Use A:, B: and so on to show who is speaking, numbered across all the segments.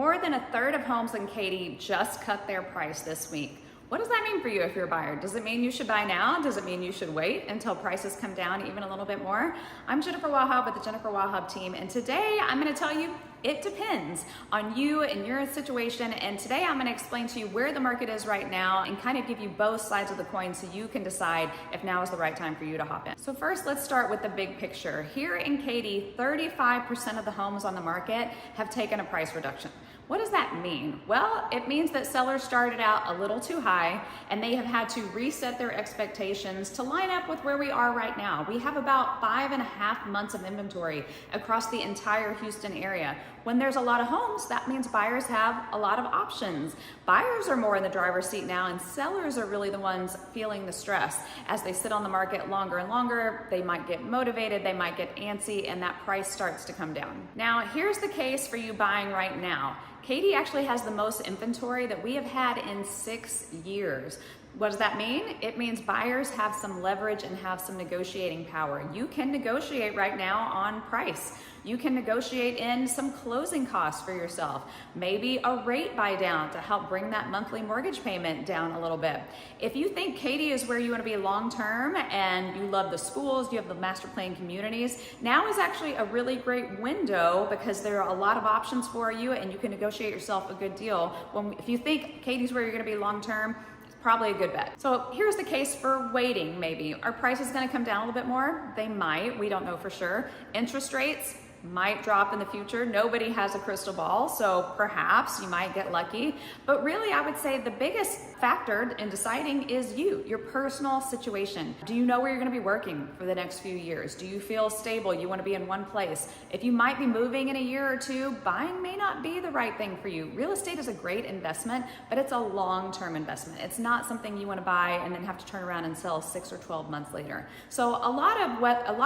A: More than a third of homes in Katy just cut their price this week. What does that mean for you if you're a buyer? Does it mean you should buy now? Does it mean you should wait until prices come down even a little bit more? I'm Jennifer Wauhob with the Jennifer Wauhob team, and today I'm going to tell you it depends on you and your situation. And today I'm going to explain to you where the market is right now and kind of give you both sides of the coin so you can decide if now is the right time for you to hop in. So first, let's start with the big picture. Here in Katy, 35% of the homes on the market have taken a price reduction. What does that mean? Well, it means that sellers started out a little too high and they have had to reset their expectations to line up with where we are right now. We have about 5.5 months of inventory across the entire Houston area. When there's a lot of homes, that means buyers have a lot of options. Buyers are more in the driver's seat now, and sellers are really the ones feeling the stress. As they sit on the market longer and longer, they might get motivated, they might get antsy, and that price starts to come down. Now, here's the case for you buying right now. Katy actually has the most inventory that we have had in 6 years. What does that mean? It means buyers have some leverage and have some negotiating power. You can negotiate right now on price. You can negotiate in some closing costs for yourself, maybe a rate buy down to help bring that monthly mortgage payment down a little bit. If you think Katy is where you want to be long term and you love the schools, you have the master plan communities, now is actually a really great window because there are a lot of options for you and you can negotiate yourself a good deal. If you think Katy's where you're going to be long term, probably a good bet. So here's the case for waiting maybe. Are prices gonna come down a little bit more? They might, we don't know for sure. Interest rates might drop in the future. Nobody has a crystal ball, so perhaps you might get lucky. But really, I would say the biggest factor in deciding is your personal situation. Do you know where you're gonna be working for the next few years? Do you feel stable? You wanna be in one place? If you might be moving in a year or two, buying may not be the right thing for you. Real estate is a great investment, but it's a long-term investment. It's not something you wanna buy and then have to turn around and sell 6 or 12 months later. So a lot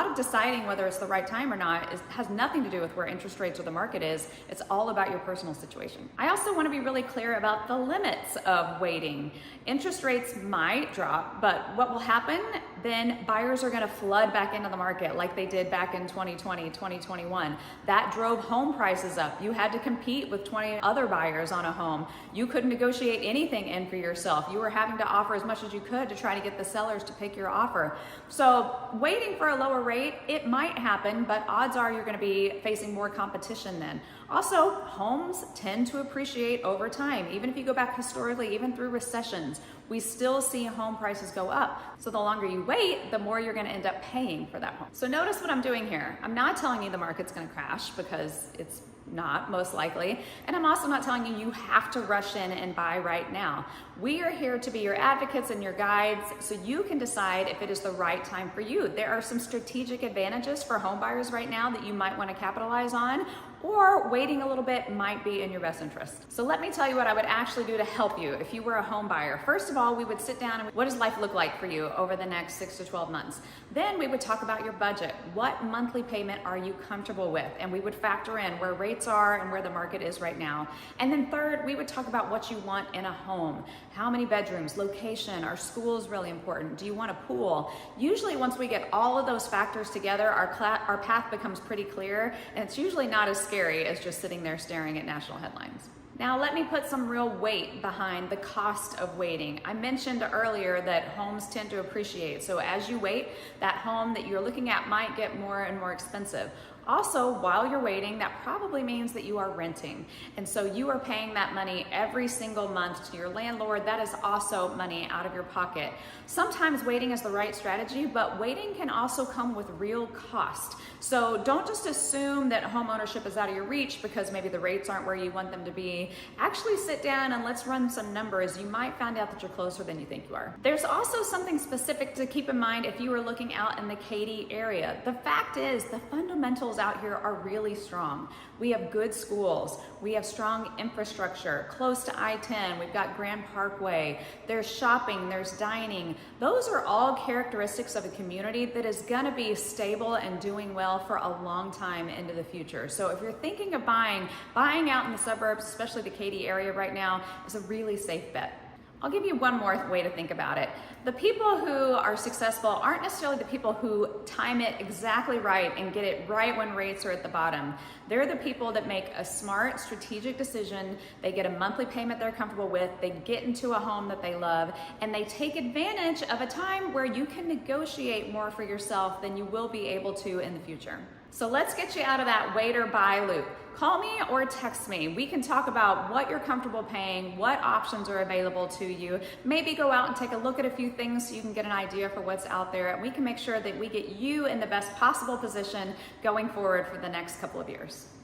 A: of deciding whether it's the right time or not has nothing to do with where interest rates or the market is. It's all about your personal situation. I also want to be really clear about the limits of waiting. Interest rates might drop, but what will happen then, buyers are going to flood back into the market like they did back in 2020, 2021. That drove home prices up. You had to compete with 20 other buyers on a home. You couldn't negotiate anything in for yourself. You were having to offer as much as you could to try to get the sellers to pick your offer. So waiting for a lower rate, it might happen, but odds are you're going to be facing more competition then. Also, homes tend to appreciate over time. Even if you go back historically, even through recessions, we still see home prices go up. So the longer you wait, the more you're going to end up paying for that home. So notice what I'm doing here. I'm not telling you the market's going to crash because it's not, most likely. And I'm also not telling you have to rush in and buy right now. We are here to be your advocates and your guides so you can decide if it is the right time for you. There are some strategic advantages for home buyers right now that you might want to capitalize on, or waiting a little bit might be in your best interest. So let me tell you what I would actually do to help you if you were a home buyer. First of all, we would sit down and what does life look like for you over the next 6 to 12 months? Then we would talk about your budget. What monthly payment are you comfortable with? And we would factor in where rates are and where the market is right now. And then third, we would talk about what you want in a home. How many bedrooms, location, are schools really important? Do you want a pool? Usually once we get all of those factors together, our path becomes pretty clear, and it's usually not as scary as just sitting there staring at national headlines. Now let me put some real weight behind the cost of waiting. I mentioned earlier that homes tend to appreciate. So as you wait, that home that you're looking at might get more and more expensive. Also, while you're waiting, that probably means that you are renting. And so you are paying that money every single month to your landlord. That is also money out of your pocket. Sometimes waiting is the right strategy, but waiting can also come with real cost. So don't just assume that home ownership is out of your reach because maybe the rates aren't where you want them to be. Actually sit down and let's run some numbers. You might find out that you're closer than you think you are. There's also something specific to keep in mind if you are looking out in the Katy area. The fact is the fundamentals out here are really strong. We have good schools, we have strong infrastructure, close to I-10, we've got Grand Parkway, there's shopping, there's dining. Those are all characteristics of a community that is gonna be stable and doing well for a long time into the future. So if you're thinking of buying out in the suburbs, especially the Katy area right now, is a really safe bet. I'll give you one more way to think about it. The people who are successful aren't necessarily the people who time it exactly right and get it right when rates are at the bottom. They're the people that make a smart, strategic decision. They get a monthly payment they're comfortable with, they get into a home that they love, and they take advantage of a time where you can negotiate more for yourself than you will be able to in the future. So let's get you out of that wait or buy loop. Call me or text me. We can talk about what you're comfortable paying, what options are available to you. Maybe go out and take a look at a few things so you can get an idea for what's out there. And we can make sure that we get you in the best possible position going forward for the next couple of years.